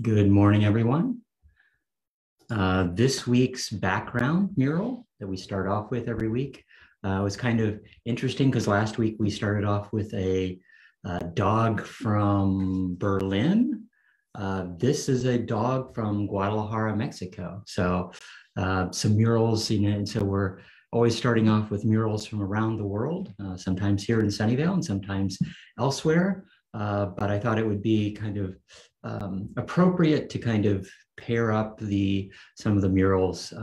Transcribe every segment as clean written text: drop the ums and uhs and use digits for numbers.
Good morning, everyone. This week's background mural that we start off with every week was kind of interesting because last week we started off with a dog from Berlin. This is a dog from Guadalajara, Mexico. So some murals, and so we're always starting off with murals from around the world, sometimes here in Sunnyvale and sometimes elsewhere. But I thought it would be kind of appropriate to kind of pair up some of the murals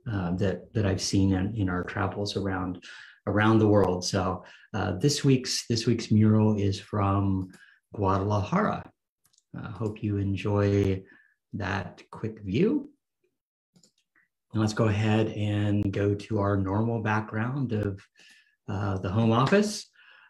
that I've seen in our travels around the world. So this week's mural is from Guadalajara. Hope you enjoy that quick view. And let's go ahead and go to our normal background of the home office.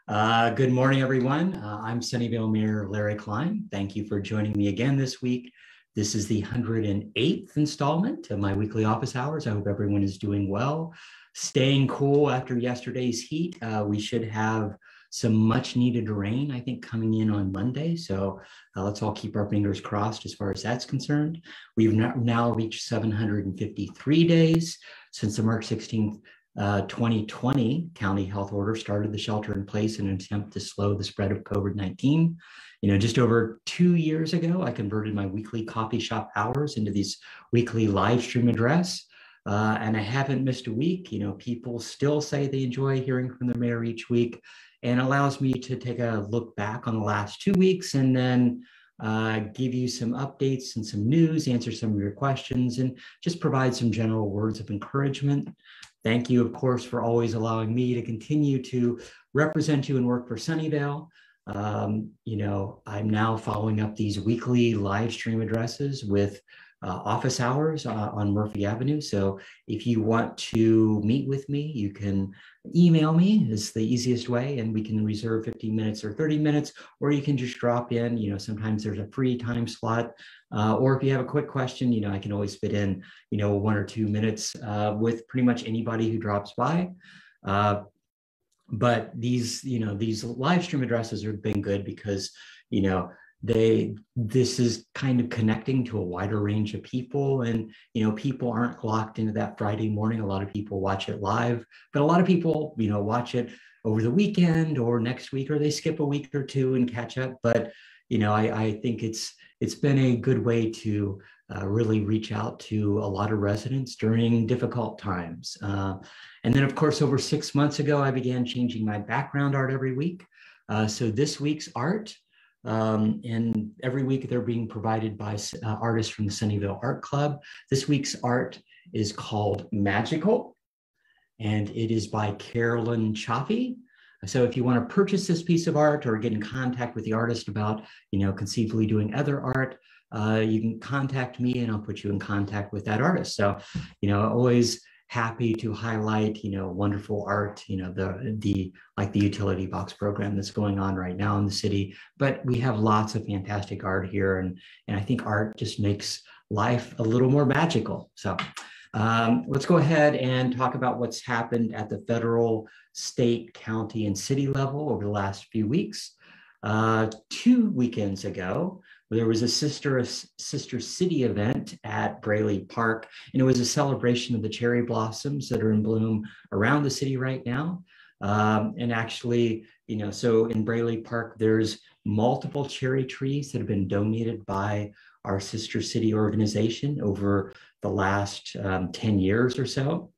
Good morning, everyone. I'm Sunnyvale Mayor Larry Klein. Thank you for joining me again this week. This is the 108th installment of my weekly office hours. I hope everyone is doing well, staying cool after yesterday's heat. We should have some much needed rain, I think, coming in on Monday. So let's all keep our fingers crossed as far as that's concerned. We've now reached 753 days since the March 16th 2020 county health order started the shelter in place in an attempt to slow the spread of COVID-19. Just over 2 years ago, I converted my weekly coffee shop hours into these weekly live stream address. And I haven't missed a week. People still say they enjoy hearing from the mayor each week, and allows me to take a look back on the last 2 weeks and then give you some updates and some news, answer some of your questions, and just provide some general words of encouragement. Thank you, of course, for always allowing me to continue to represent you and work for Sunnyvale. I'm now following up these weekly live stream addresses with office hours on Murphy Avenue. So if you want to meet with me, you can email me. It's the easiest way, and we can reserve 15 minutes or 30 minutes, or you can just drop in. Sometimes there's a free time slot, or if you have a quick question, I can always fit in, 1 or 2 minutes with pretty much anybody who drops by. But these live stream addresses have been good because, this is kind of connecting to a wider range of people, and people aren't locked into that Friday morning. A lot of people watch it live, but a lot of people watch it over the weekend or next week, or they skip a week or two and catch up. But I think it's been a good way to really reach out to a lot of residents during difficult times. And then, of course, over 6 months ago, I began changing my background art every week. So this week's art, and every week they're being provided by artists from the Sunnyvale Art Club. This week's art is called Magical, and it is by Carolyn Chaffee. So if you want to purchase this piece of art or get in contact with the artist about, conceivably doing other art, you can contact me and I'll put you in contact with that artist. So, always happy to highlight, wonderful art, like the utility box program that's going on right now in the city. But we have lots of fantastic art here, and I think art just makes life a little more magical. So let's go ahead and talk about what's happened at the federal, state, county, and city level over the last few weeks. 2 weekends ago, there was a sister city event at Braley Park, and it was a celebration of the cherry blossoms that are in bloom around the city right now. And actually, so in Braley Park, there's multiple cherry trees that have been donated by our sister city organization over the last 10 years or so.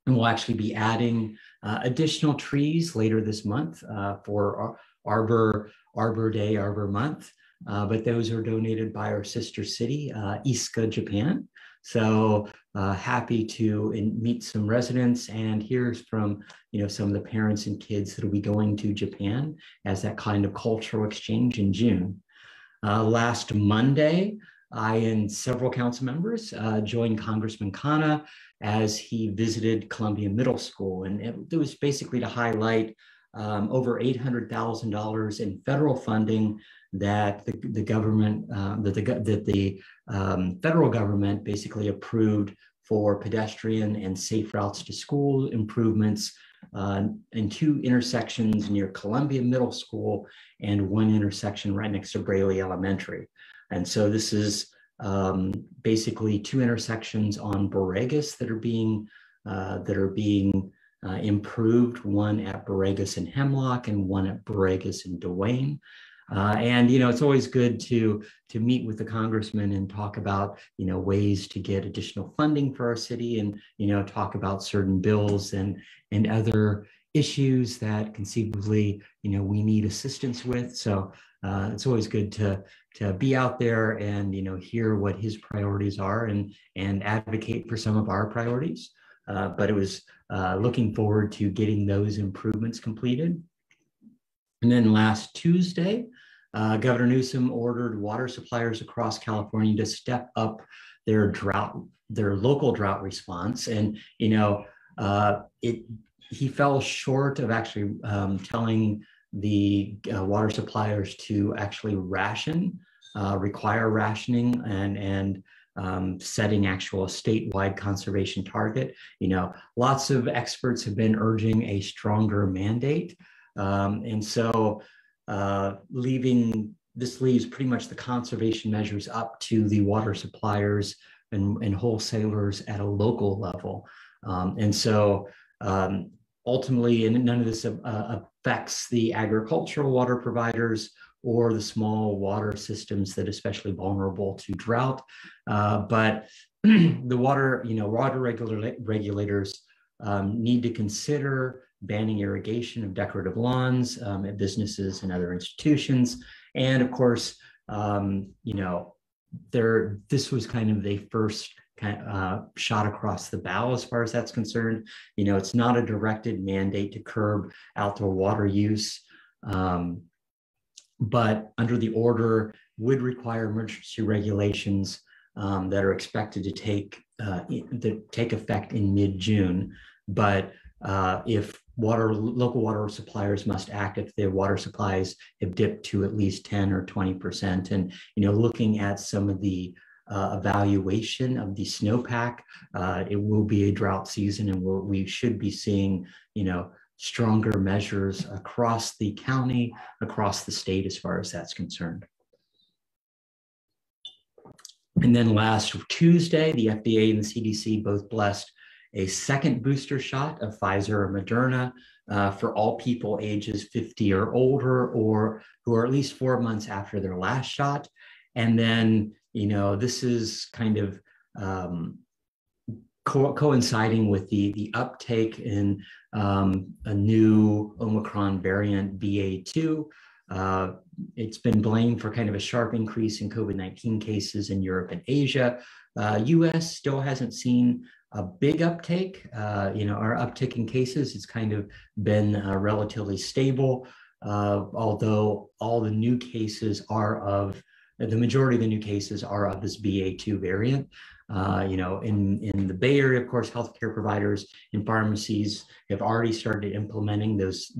And we'll actually be adding additional trees later this month for Arbor Day, Arbor Month. But those are donated by our sister city, Isuka, Japan. So happy to meet some residents and hear from some of the parents and kids that will be going to Japan as that kind of cultural exchange in June. Last Monday, I and several council members joined Congressman Khanna as he visited Columbia Middle School, and it was basically to highlight over $800,000 in federal funding that the government, federal government basically approved for pedestrian and safe routes to school improvements in 2 intersections near Columbia Middle School and 1 intersection right next to Braley Elementary. And so this is basically 2 intersections on Borregas that are being improved, one at Borregas and Hemlock and one at Borregas and Duane. And it's always good to meet with the congressman and talk about ways to get additional funding for our city, and talk about certain bills and other issues that conceivably we need assistance with. So it's always good to be out there and hear what his priorities are and advocate for some of our priorities. But it was looking forward to getting those improvements completed. And then last Tuesday, Governor Newsom ordered water suppliers across California to step up their local drought response. And he fell short of actually telling the water suppliers to actually require rationing and setting actual statewide conservation target. Lots of experts have been urging a stronger mandate. And so this leaves pretty much the conservation measures up to the water suppliers and wholesalers at a local level. And so ultimately, and none of this affects the agricultural water providers or the small water systems that are especially vulnerable to drought. But the water regulators need to consider banning irrigation of decorative lawns at businesses and other institutions. And of course, this was kind of the first shot across the bow as far as that's concerned. It's not a directed mandate to curb outdoor water use, but under the order would require emergency regulations that are expected to take effect in mid-June. But if local water suppliers must act if their water supplies have dipped to at least 10 or 20%. And looking at some of the evaluation of the snowpack, it will be a drought season, and we should be seeing stronger measures across the county, across the state as far as that's concerned. And then last Tuesday, the FDA and the CDC both blessed a second booster shot of Pfizer or Moderna for all people ages 50 or older, or who are at least 4 months after their last shot. And then, this is kind of coinciding with the uptake in a new Omicron variant, BA2. It's been blamed for kind of a sharp increase in COVID-19 cases in Europe and Asia. US still hasn't seen a big uptake. Our uptick in cases, it's kind of been relatively stable, although the majority of the new cases are of this BA2 variant. In the Bay Area, of course, healthcare providers and pharmacies have already started implementing those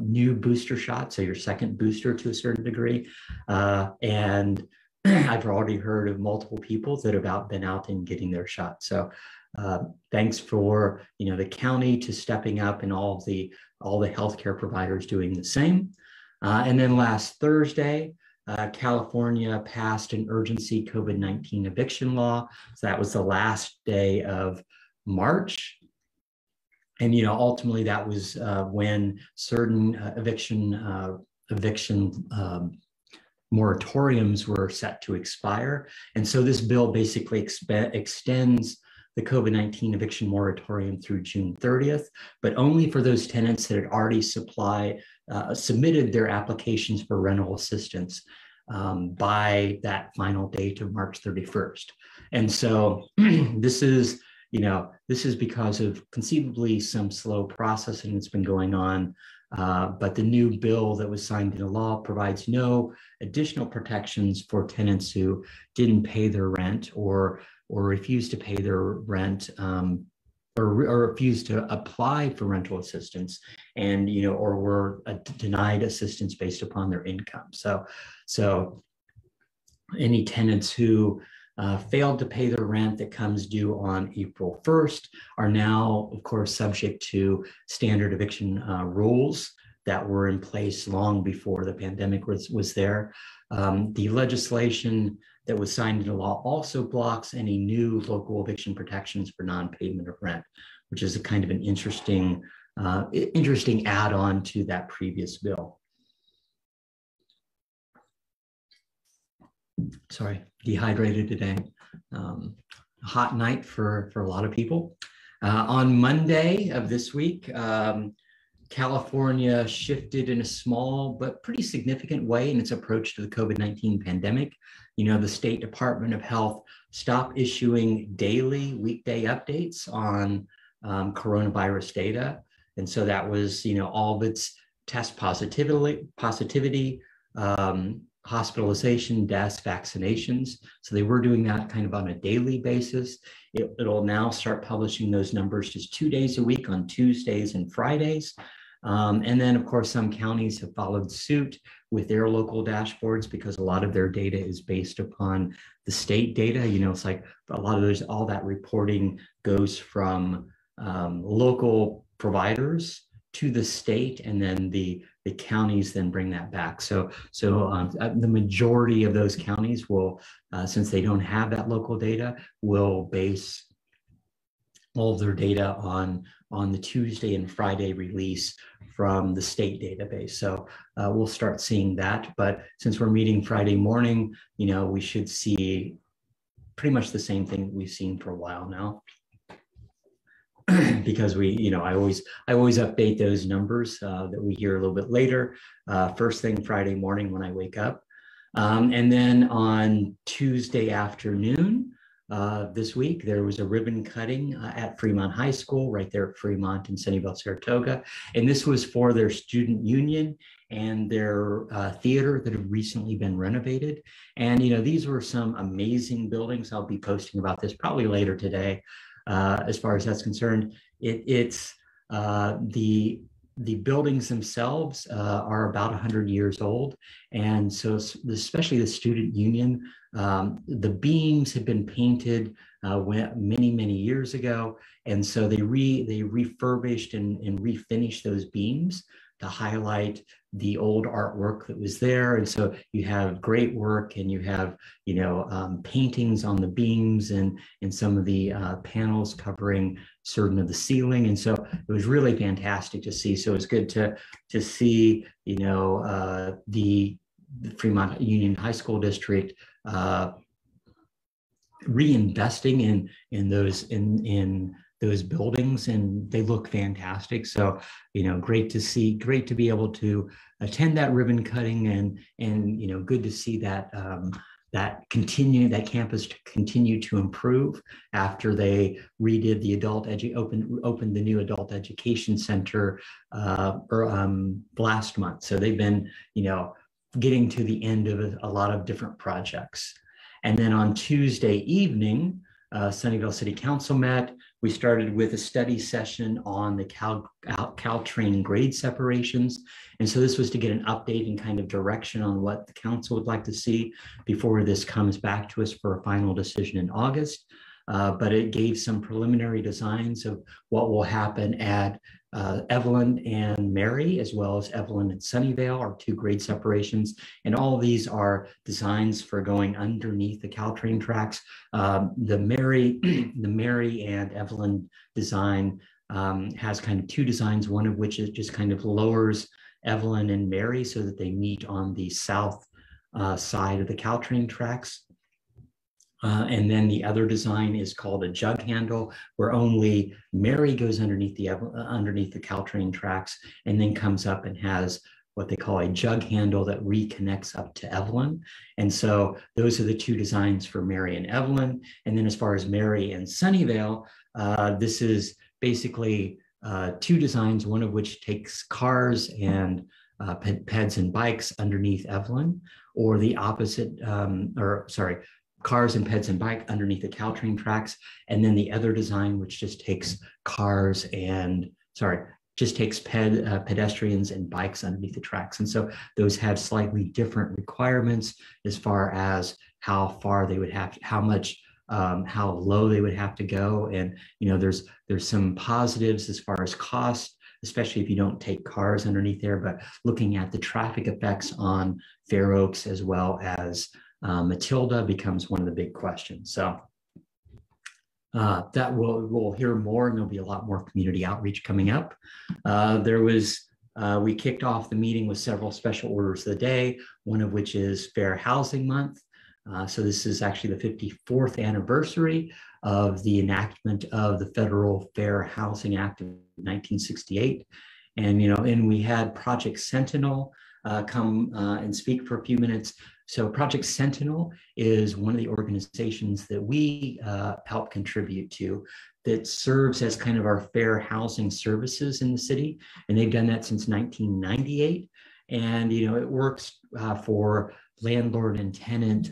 new booster shots, so your second booster to a certain degree. And I've already heard of multiple people that have been out and getting their shot. So thanks for the county to stepping up, and all the healthcare providers doing the same. And then last Thursday, California passed an urgency COVID-19 eviction law. So that was the last day of March. And ultimately that was when certain eviction moratoriums were set to expire. And so this bill basically extends the COVID-19 eviction moratorium through June 30th, but only for those tenants that had already submitted their applications for rental assistance by that final date of March 31st. And so this is because of conceivably some slow processing that's been going on. But the new bill that was signed into law provides no additional protections for tenants who didn't pay their rent or refused to pay their rent or refused to apply for rental assistance, and or were denied assistance based upon their income. So any tenants who failed to pay their rent that comes due on April 1st are now, of course, subject to standard eviction rules that were in place long before the pandemic was there. The legislation that was signed into law also blocks any new local eviction protections for non-payment of rent, which is a kind of an interesting add-on to that previous bill. Sorry, dehydrated today. Hot night for a lot of people. On Monday of this week, California shifted in a small but pretty significant way in its approach to the COVID-19 pandemic. You know, the State Department of Health stopped issuing daily weekday updates on coronavirus data. And so that was, you know, all of its test positivity, hospitalization, deaths, vaccinations. So they were doing that kind of on a daily basis. It'll now start publishing those numbers just 2 days a week on Tuesdays and Fridays. And then, of course, some counties have followed suit with their local dashboards because a lot of their data is based upon the state data. You know, it's like a lot of all that reporting goes from local providers to the state, and then the counties then bring that back. So the majority of those counties will, since they don't have that local data, will base all of their data on the Tuesday and Friday release from the state database. So we'll start seeing that. But since we're meeting Friday morning, you know, we should see pretty much the same thing we've seen for a while now. Because we, you know, I always update those numbers that we hear a little bit later, first thing Friday morning when I wake up. And then on Tuesday afternoon this week, there was a ribbon cutting at Fremont High School, right there at Fremont in Sunnyvale, Saratoga. And this was for their student union and their theater that had recently been renovated. And, you know, these were some amazing buildings. I'll be posting about this probably later today. As far as that's concerned, it's the buildings themselves are about 100 years old, and so especially the student union, the beams had been painted many years ago, and so they refurbished and refinished those beams to highlight the old artwork that was there. And so you have great work, and you have, you know, paintings on the beams and some of the panels covering certain of the ceiling. And so it was really fantastic to see. So it's good to see, you know, the Fremont Union High School District reinvesting in those buildings, and they look fantastic. So, you know, great to be able to attend that ribbon cutting, and you know, good to see that that campus to continue to improve after they redid the opened the new adult education center last month. So they've been, you know, getting to the end of a lot of different projects. And then on Tuesday evening, Sunnyvale City Council met. We started with a study session on the Caltrain grade separations. And so this was to get an update and kind of direction on what the council would like to see before this comes back to us for a final decision in August. But it gave some preliminary designs of what will happen at Evelyn and Mary, as well as Evelyn and Sunnyvale, our two grade separations. And all of these are designs for going underneath the Caltrain tracks. The Mary and Evelyn design has kind of two designs, one of which is just kind of lowers Evelyn and Mary so that they meet on the south side of the Caltrain tracks. And then the other design is called a jug handle, where only Mary goes underneath the Caltrain tracks and then comes up and has what they call a jug handle that reconnects up to Evelyn. And so those are the two designs for Mary and Evelyn. And then as far as Mary and Sunnyvale, this is basically two designs, one of which takes cars and peds and bikes underneath Evelyn, or the opposite, cars and peds and bike underneath the Caltrain tracks. And then the other design, which just takes cars and, pedestrians and bikes underneath the tracks. And so those have slightly different requirements as far as how far they would have to, how low they would have to go. And, you know, there's some positives as far as cost, especially if you don't take cars underneath there, but looking at the traffic effects on Fair Oaks as well as Matilda becomes one of the big questions. So that we'll hear more, and there'll be a lot more community outreach coming up. We kicked off the meeting with several special orders of the day, one of which is Fair Housing Month. So this is actually the 54th anniversary of the enactment of the Federal Fair Housing Act of 1968. And we had Project Sentinel come and speak for a few minutes. So Project Sentinel is one of the organizations that we help contribute to that serves as kind of our fair housing services in the city. And they've done that since 1998. And, it works for landlord and tenant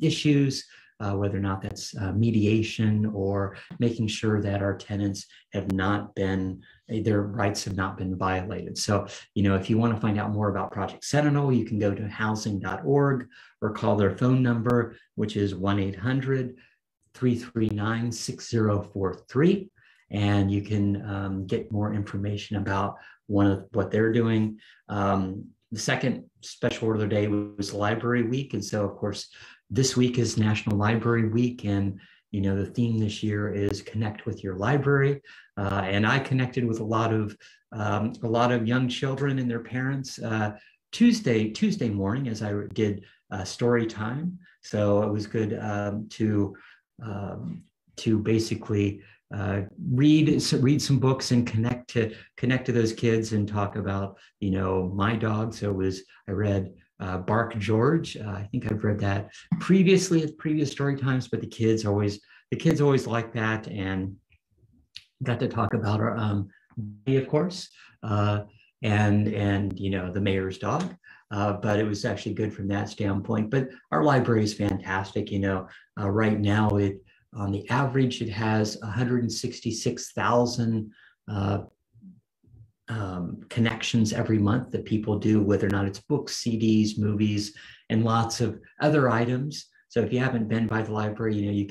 issues, whether or not that's mediation or making sure that our tenants have not been, their rights have not been violated. So, if you want to find out more about Project Sentinel, you can go to housing.org or call their phone number, which is 1-800-339-6043. And you can get more information about what they're doing. The second special order of the day was Library Week. And so, of course, this week is National Library Week. And, the theme this year is Connect with Your Library. And I connected with a lot of young children and their parents Tuesday morning as I did story time. So it was good to basically read some books and connect to those kids and talk about my dog. So I read Bark George. I think I've read that previously at previous story times, but the kids always like that, and got to talk about our of course, and the mayor's dog. But it was actually good from that standpoint. But our library is fantastic. Right now on the average, it has 166,000 connections every month that people do, whether or not it's books, CDs, movies, and lots of other items. So if you haven't been by the library, you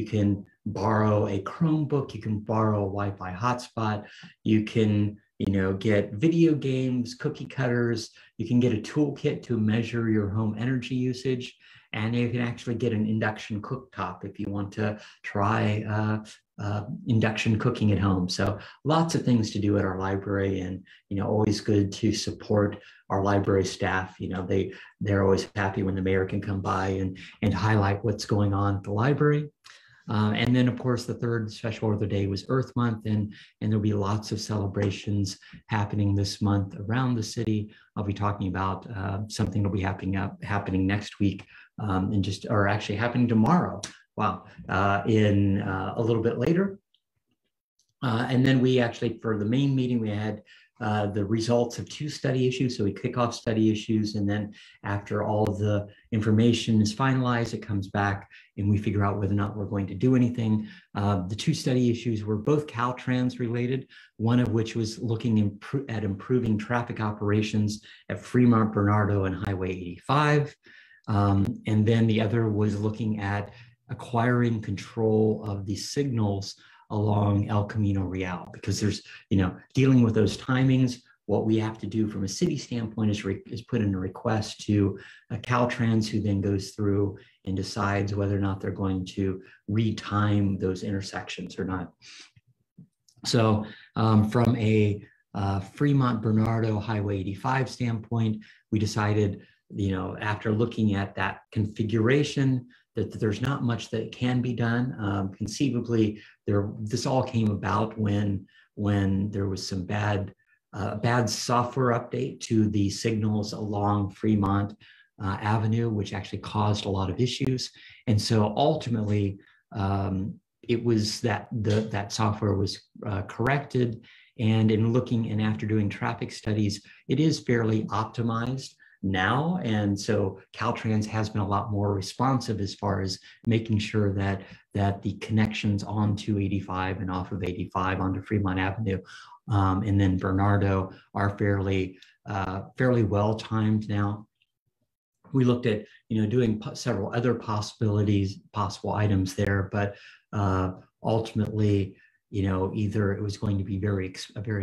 can borrow a Chromebook, you can borrow a Wi-Fi hotspot, you can get video games, cookie cutters, you can get a toolkit to measure your home energy usage. And you can actually get an induction cooktop if you want to try induction cooking at home. So lots of things to do at our library, and always good to support our library staff. They're always happy when the mayor can come by and highlight what's going on at the library. And then, of course, the third special order of the day was Earth Month, and there'll be lots of celebrations happening this month around the city. I'll be talking about something that'll be happening next week, or actually happening tomorrow. Wow, in a little bit later. And then we actually, for the main meeting, we had the results of 2 study issues. So we kick off study issues, and then after all of the information is finalized, it comes back and we figure out whether or not we're going to do anything. The 2 study issues were both Caltrans related, one of which was looking at improving traffic operations at Fremont, Bernardo, and Highway 85. And then the other was looking at acquiring control of the signals along El Camino Real, because there's, dealing with those timings. What we have to do from a city standpoint is put in a request to Caltrans, who then goes through and decides whether or not they're going to retime those intersections or not. So from a Fremont Bernardo Highway 85 standpoint, we decided, after looking at that configuration, that there's not much that can be done. Conceivably, this all came about when there was some bad software update to the signals along Fremont Avenue, which actually caused a lot of issues. And so ultimately, it was that software was corrected. And in looking and after doing traffic studies, it is fairly optimized now. And so Caltrans has been a lot more responsive as far as making sure that the connections onto 85 and off of 85 onto Fremont Avenue and then Bernardo are fairly well timed now. We looked at doing several other possible items there, but ultimately either it was going to be a very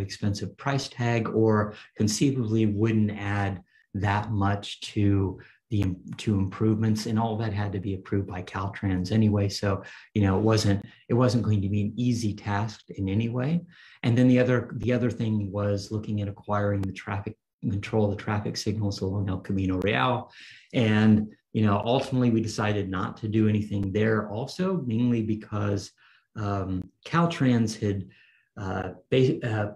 expensive price tag, or conceivably wouldn't add that much to improvements, and all that had to be approved by Caltrans anyway. So, it wasn't going to be an easy task in any way. And then the other thing was looking at acquiring the control of the traffic signals along El Camino Real. And, ultimately we decided not to do anything there also, mainly because Caltrans had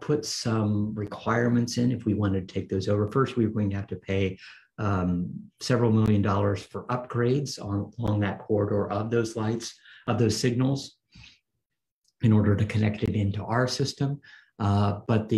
put some requirements in if we wanted to take those over. First, we were going to have to pay several $1 million for upgrades along that corridor of those lights, of those signals, in order to connect it into our system. But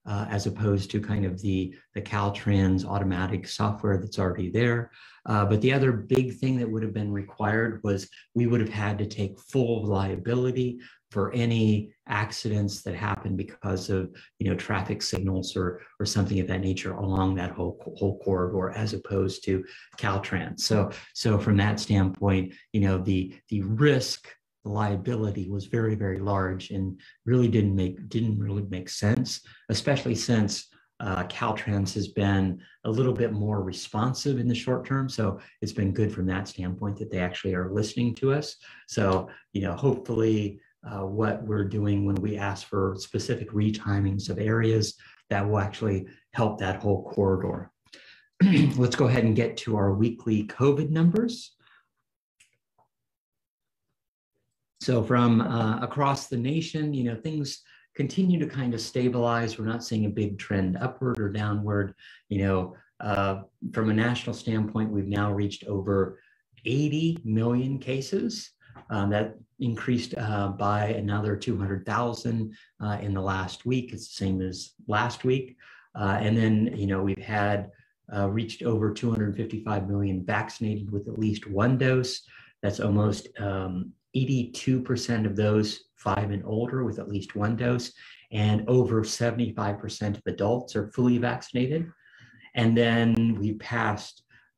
as opposed to kind of the Caltrans automatic software that's already there. But the other big thing that would have been required was we would have had to take full liability for any accidents that happen because of traffic signals or something of that nature along that whole corridor, as opposed to Caltrans. So from that standpoint, the risk, the liability was very, very large, and really didn't really make sense, especially since Caltrans has been a little bit more responsive in the short term. So it's been good from that standpoint that they actually are listening to us. So, hopefully what we're doing when we ask for specific retimings of areas, that will actually help that whole corridor. Let's go ahead and get to our weekly COVID numbers. So from across the nation, things continue to kind of stabilize. We're not seeing a big trend upward or downward. From a national standpoint, we've now reached over 80 million cases. That increased by another 200,000 in the last week. It's the same as last week. And then, we've had reached over 255 million vaccinated with at least one dose. That's almost 82% of those 5 and older with at least one dose, and over 75% of adults are fully vaccinated. And then we've had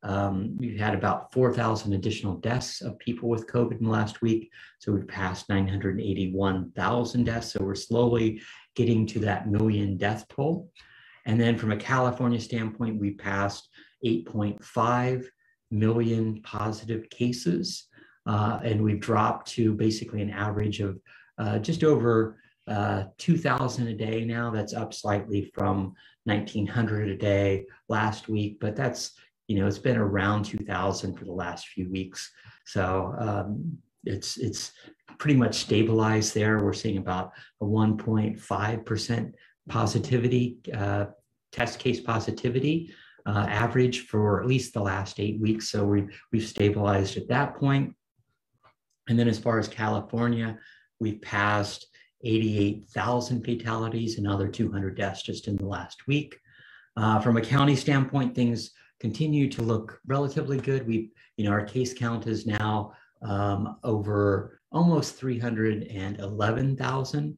about 4,000 additional deaths of people with COVID in the last week. So we've passed 981,000 deaths. So we're slowly getting to that million death toll. And then from a California standpoint, we passed 8.5 million positive cases. And we've dropped to basically an average of just over 2,000 a day now. That's up slightly from 1,900 a day last week, but that's, it's been around 2,000 for the last few weeks. So it's pretty much stabilized there. We're seeing about a 1.5% positivity, test case positivity average for at least the last 8 weeks. So we've stabilized at that point. And then as far as California, we've passed 88,000 fatalities, another 200 deaths just in the last week. From a county standpoint, things continue to look relatively good. Our case count is now over almost 311,000.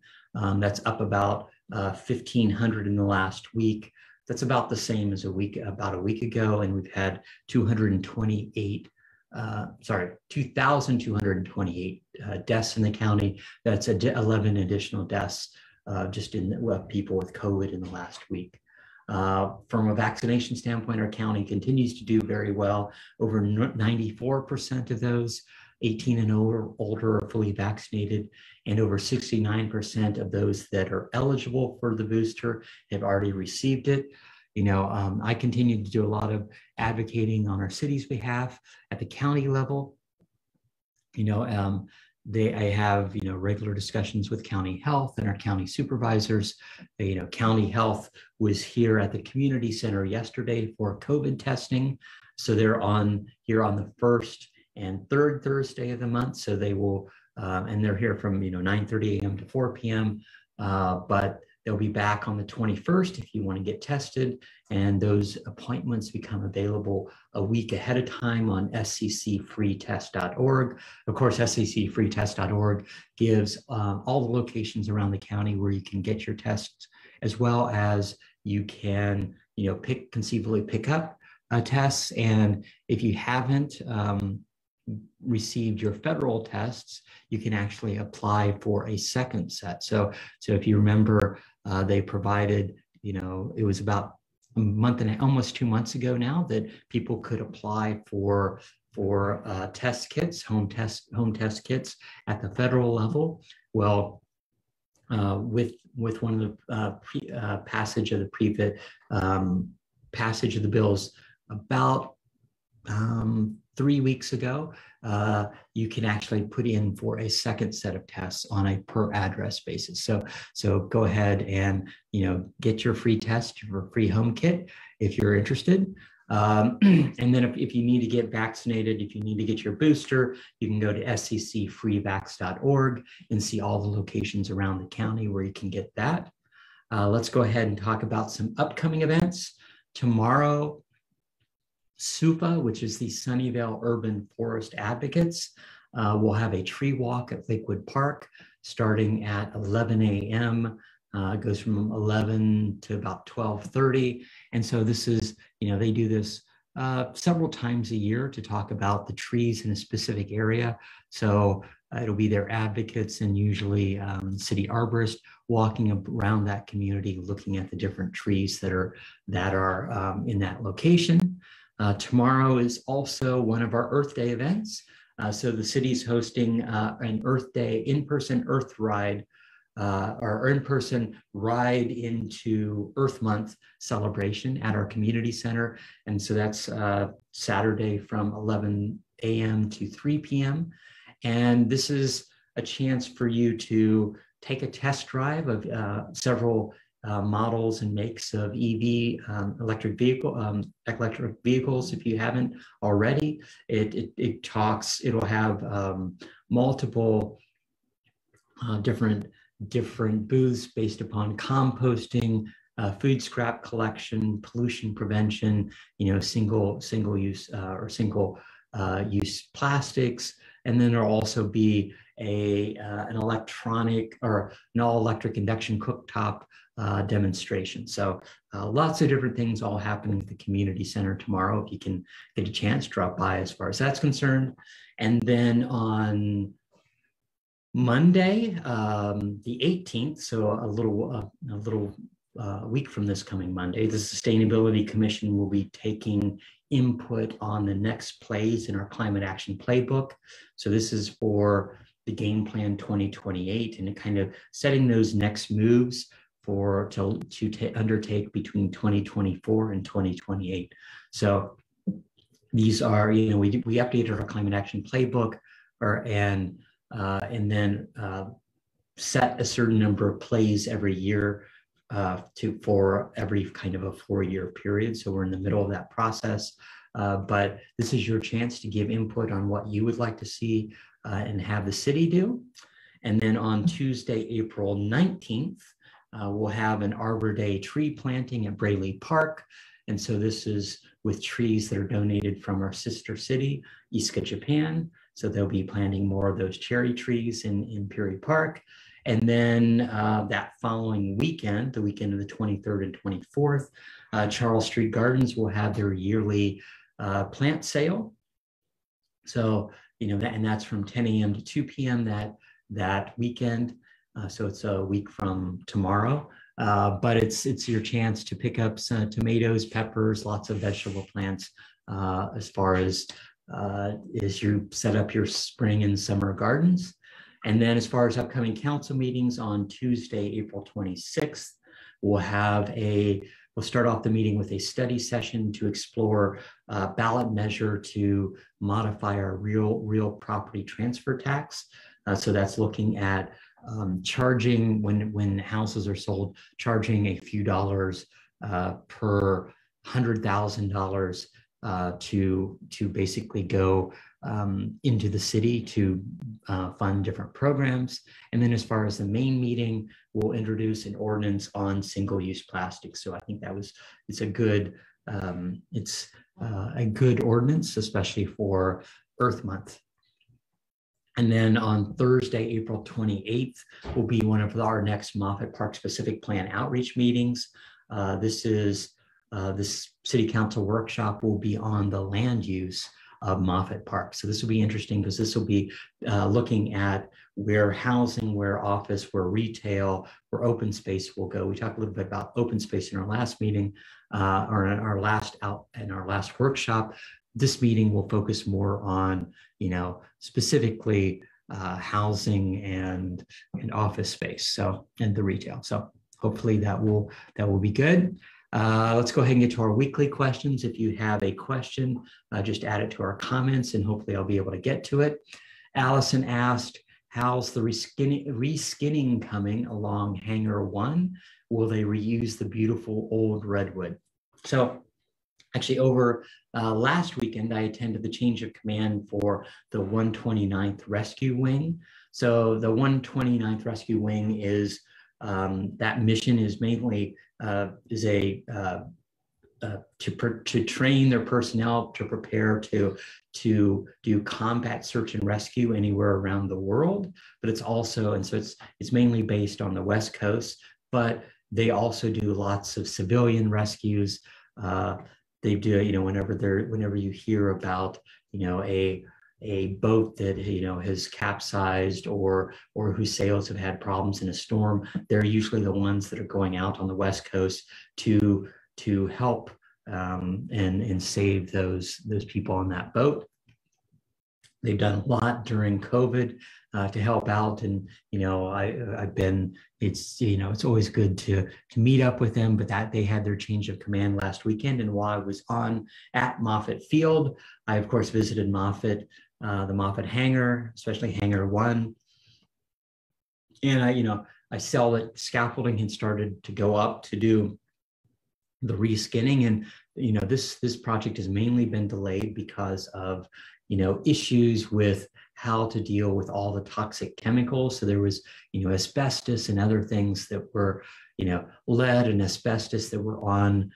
That's up about 1,500 in the last week. That's about the same as about a week ago. And we've had 2,228 deaths in the county. That's 11 additional deaths just in people with COVID in the last week. From a vaccination standpoint, our county continues to do very well. Over 94% of those 18 and older are fully vaccinated, and over 69% of those that are eligible for the booster have already received it. I continue to do a lot of advocating on our city's behalf at the county level. I have, regular discussions with county health and our county supervisors. County health was here at the community center yesterday for COVID testing. So they're here on the first and third Thursday of the month. So they will, and they're here from, 9:30 a.m. to 4 p.m. But they'll be back on the 21st if you want to get tested, and those appointments become available a week ahead of time on sccfreetest.org. Of course, sccfreetest.org gives all the locations around the county where you can get your tests, as well as you can, conceivably pick up tests. And if you haven't, received your federal tests, you can actually apply for a second set. So if you remember, they provided, it was about a month and almost 2 months ago now that people could apply for test kits, home test kits at the federal level. Well, with one of the passage of the bills about 3 weeks ago, you can actually put in for a second set of tests on a per address basis. So go ahead and get your free test, your free home kit if you're interested. And then if you need to get vaccinated, if you need to get your booster, you can go to sccfreevax.org and see all the locations around the county where you can get that. Let's go ahead and talk about some upcoming events. Tomorrow, SUPA, which is the Sunnyvale Urban Forest Advocates, will have a tree walk at Lakewood Park starting at 11 a.m. It goes from 11 to about 12:30. And so this is, they do this several times a year to talk about the trees in a specific area. So it'll be their advocates and usually city arborists walking around that community, looking at the different trees that are in that location. Tomorrow is also one of our Earth Day events. So the city's hosting an Earth Day in-person Earth ride, or in-person ride into Earth Month celebration at our community center. And so that's Saturday from 11 a.m. to 3 p.m. And this is a chance for you to take a test drive of several models and makes of EV electric vehicles. If you haven't already, it'll have multiple different booths based upon composting, food scrap collection, pollution prevention, single use or single use plastics. And then there'll also be an electronic or an all-electric induction cooktop demonstration. So lots of different things all happening at the community center tomorrow. If you can get a chance, drop by as far as that's concerned. And then on Monday, the 18th, so a little week from this coming Monday, the Sustainability Commission will be taking input on the next plays in our climate action playbook. So this is for the Game Plan 2028 and kind of setting those next moves to undertake between 2024 and 2028. So these are, we updated our climate action playbook and then set a certain number of plays every year for every kind of a 4-year period. So we're in the middle of that process, but this is your chance to give input on what you would like to see and have the city do. And then on Tuesday, April 19th, we'll have an Arbor Day tree planting at Braley Park. And so this is with trees that are donated from our sister city, Iska, Japan. So they'll be planting more of those cherry trees in Peary Park. And then that following weekend, the weekend of the 23rd and 24th, Charles Street Gardens will have their yearly plant sale. So, and that's from 10 a.m. to 2 p.m. that weekend. So it's a week from tomorrow, but it's your chance to pick up some tomatoes, peppers, lots of vegetable plants as far as you set up your spring and summer gardens. And then as far as upcoming council meetings on Tuesday, April 26th, we'll start off the meeting with a study session to explore ballot measure to modify our real property transfer tax. So that's looking at charging when houses are sold, charging a few dollars per $100,000 to basically go into the city to fund different programs. And then as far as the main meeting, we'll introduce an ordinance on single-use plastics. So I think it's a good ordinance, especially for Earth Month. And then on Thursday, April 28th, will be one of our next Moffett Park Specific Plan outreach meetings. This city council workshop will be on the land use of Moffett Park. So this will be interesting because this will be looking at where housing, where office, where retail, where open space will go. We talked a little bit about open space in our last meeting, or in our last workshop. This meeting will focus more on, specifically housing and office space, so, and the retail. So hopefully that will be good. Let's go ahead and get to our weekly questions. If you have a question, just add it to our comments and hopefully I'll be able to get to it. Allison asked, how's the reskinning coming along Hangar 1? Will they reuse the beautiful old redwood? So actually over last weekend, I attended the change of command for the 129th Rescue Wing. So the 129th Rescue Wing is, that mission is mainly to train their personnel to prepare to do combat search and rescue anywhere around the world. But it's also, and so it's mainly based on the West Coast, but they also do lots of civilian rescues. They do, whenever you hear about, a boat that has capsized or whose sails have had problems in a storm, they're usually the ones that are going out on the West Coast to help and save those people on that boat. They've done a lot during COVID to help out, and I've been. It's always good to meet up with them. But that they had their change of command last weekend, and while I was at Moffett Field, I of course visited Moffett, the Moffett hangar, especially Hangar 1, and I saw that scaffolding had started to go up to do the reskinning, and this project has mainly been delayed because of issues with how to deal with all the toxic chemicals. So there was, asbestos and other things that were, lead and asbestos that were on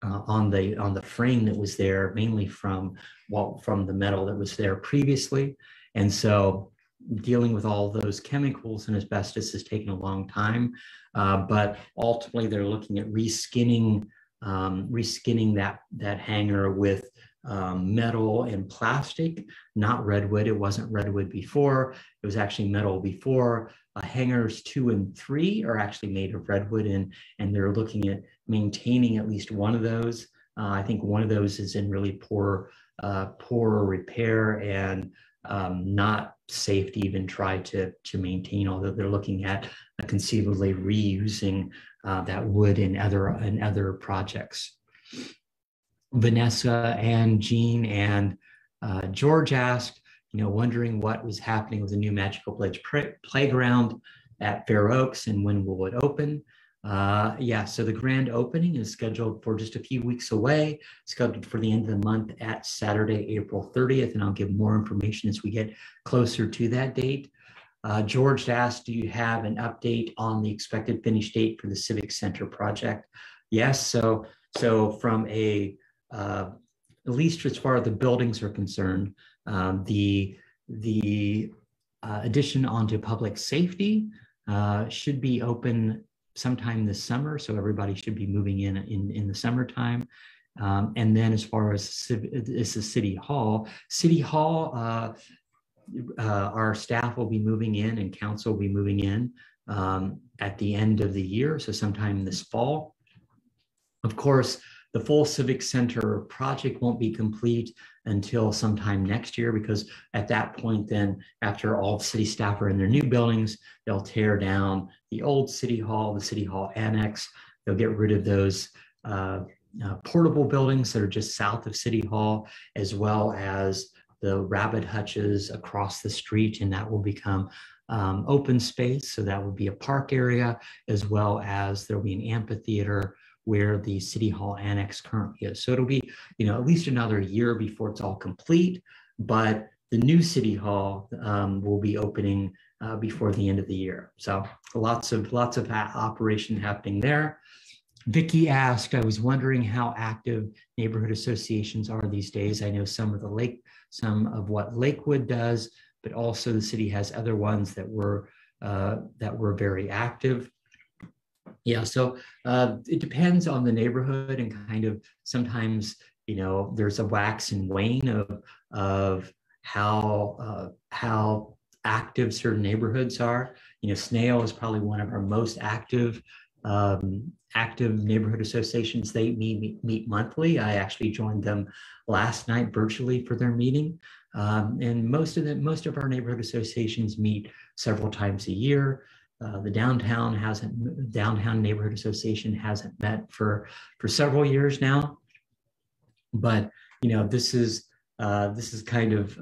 on the frame that was there, mainly from the metal that was there previously. And so dealing with all those chemicals and asbestos has taken a long time. But ultimately they're looking at reskinning that hangar with metal and plastic, not redwood. It wasn't redwood before. It was actually metal before. Hangars 2 and 3 are actually made of redwood, and they're looking at maintaining at least one of those. I think one of those is in really poor repair and not safe to even try to maintain, although they're looking at conceivably reusing that wood in other projects. Vanessa and Jean and George asked, wondering what was happening with the new Magical Blitz playground at Fair Oaks and when will it open? Yeah, so the grand opening is scheduled for just a few weeks away, scheduled for the end of the month at Saturday, April 30th, and I'll give more information as we get closer to that date. George asked, do you have an update on the expected finish date for the Civic Center project? Yes, so from at least as far as the buildings are concerned, the addition onto public safety should be open sometime this summer, so everybody should be moving in the summertime. And then as far as the City Hall, our staff will be moving in and council will be moving in at the end of the year, so sometime this fall. Of course, the full Civic Center project won't be complete until sometime next year, because at that point then, after all the city staff are in their new buildings, they'll tear down the old City Hall, the City Hall Annex. They'll get rid of those portable buildings that are just south of City Hall, as well as the rabbit hutches across the street, and that will become open space. So that will be a park area, as well as there'll be an amphitheater where the City Hall Annex currently is. So it'll be, at least another year before it's all complete, but the new City Hall will be opening before the end of the year. So lots of operation happening there. Vicky asked, I was wondering how active neighborhood associations are these days. I know some of what Lakewood does, but also the city has other ones that were very active. Yeah, so it depends on the neighborhood, and kind of sometimes, there's a wax and wane of how active certain neighborhoods are. Snail is probably one of our most active neighborhood associations. They meet monthly. I actually joined them last night virtually for their meeting. And most of our neighborhood associations meet several times a year. The downtown neighborhood association hasn't met for several years now. But this is kind of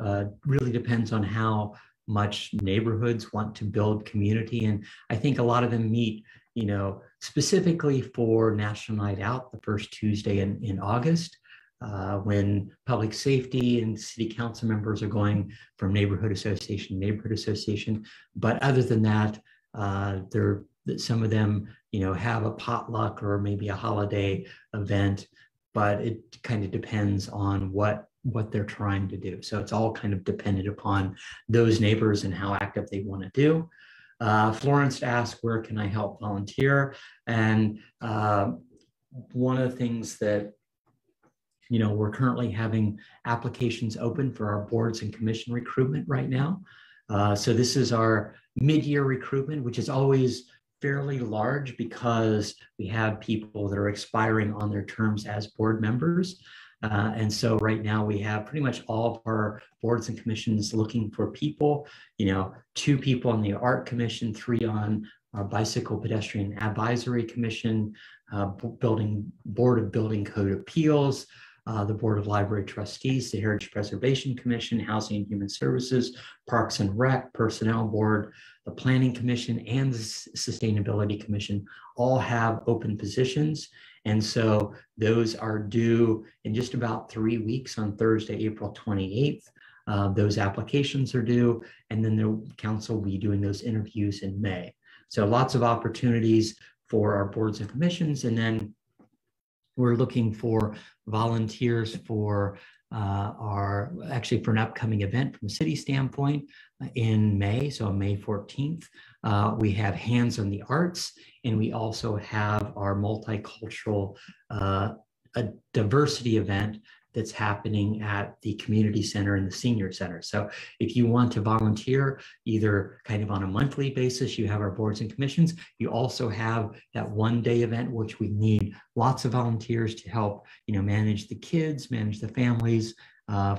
really depends on how much neighborhoods want to build community. And I think a lot of them meet, specifically for National Night Out, the first Tuesday in August, when public safety and city council members are going from neighborhood association to neighborhood association. But other than that, some of them, have a potluck or maybe a holiday event, but it kind of depends on what they're trying to do. So it's all kind of dependent upon those neighbors and how active they want to do. Florence asked, where can I help volunteer? And one of the things that, we're currently having applications open for our boards and commission recruitment right now. So this is our mid-year recruitment, which is always fairly large because we have people that are expiring on their terms as board members. And so right now we have pretty much all of our boards and commissions looking for people, 2 people on the art commission, 3 on our bicycle pedestrian advisory commission, board of building code appeals, the board of library trustees, the heritage preservation commission, housing and human services, parks and rec, personnel board, the planning commission, and the sustainability commission all have open positions. And so those are due in just about 3 weeks on Thursday, April 28th. Those applications are due, and then the council will be doing those interviews in May. So lots of opportunities for our boards and commissions. And then we're looking for volunteers for for an upcoming event from a city standpoint in May, so on May 14th. We have Hands on the Arts, and we also have our multicultural a diversity event that's happening at the community center and the senior center. So if you want to volunteer, either kind of on a monthly basis, you have our boards and commissions. You also have that one-day event, which we need lots of volunteers to help, manage the kids, manage the families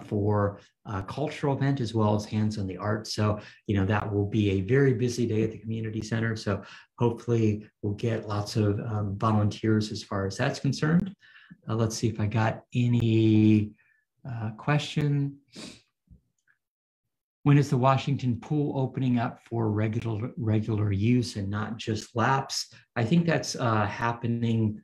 for a cultural event, as well as Hands on the Arts. So, that will be a very busy day at the community center. So hopefully we'll get lots of volunteers as far as that's concerned. Let's see if I got any question. When is the Washington pool opening up for regular use and not just laps? I think that's happening,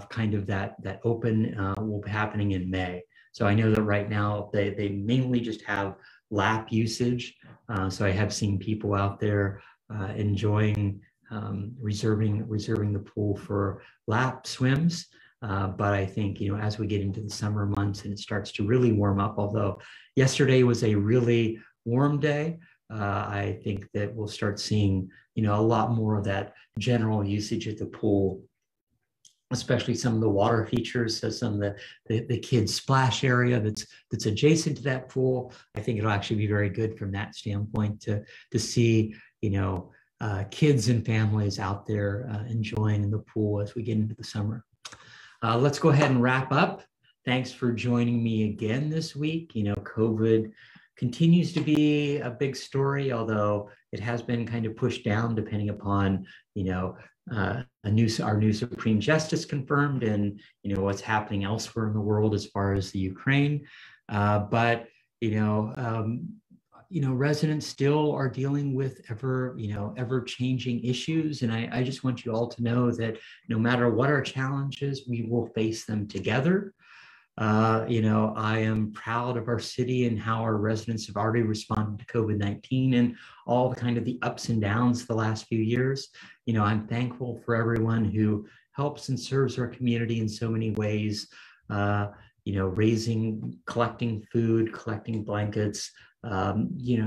kind of that open will be happening in May. So I know that right now they mainly just have lap usage. So I have seen people out there enjoying reserving the pool for lap swims. But I think, as we get into the summer months and it starts to really warm up, although yesterday was a really warm day, I think that we'll start seeing, a lot more of that general usage at the pool, especially some of the water features. So some of the kids' splash area that's adjacent to that pool. I think it'll actually be very good from that standpoint to see, kids and families out there enjoying in the pool as we get into the summer. Let's go ahead and wrap up. Thanks for joining me again this week. COVID continues to be a big story, although it has been kind of pushed down depending upon, our new Supreme Justice confirmed and, what's happening elsewhere in the world as far as the Ukraine. But residents still are dealing with ever changing issues. And I just want you all to know that no matter what our challenges, we will face them together. I am proud of our city and how our residents have already responded to COVID-19 and all the kind of the ups and downs the last few years. I'm thankful for everyone who helps and serves our community in so many ways, collecting food, collecting blankets,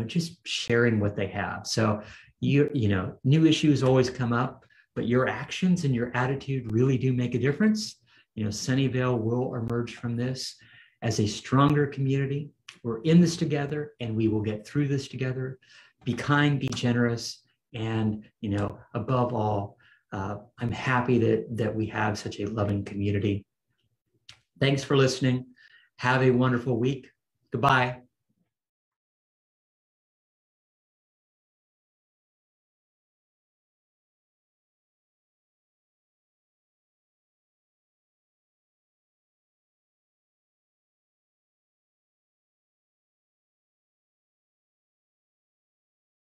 just sharing what they have. So, new issues always come up, but your actions and your attitude really do make a difference. Sunnyvale will emerge from this. as a stronger community. We're in this together, and we will get through this together. Be kind, be generous, and above all, I'm happy that we have such a loving community. Thanks for listening. Have a wonderful week. Goodbye.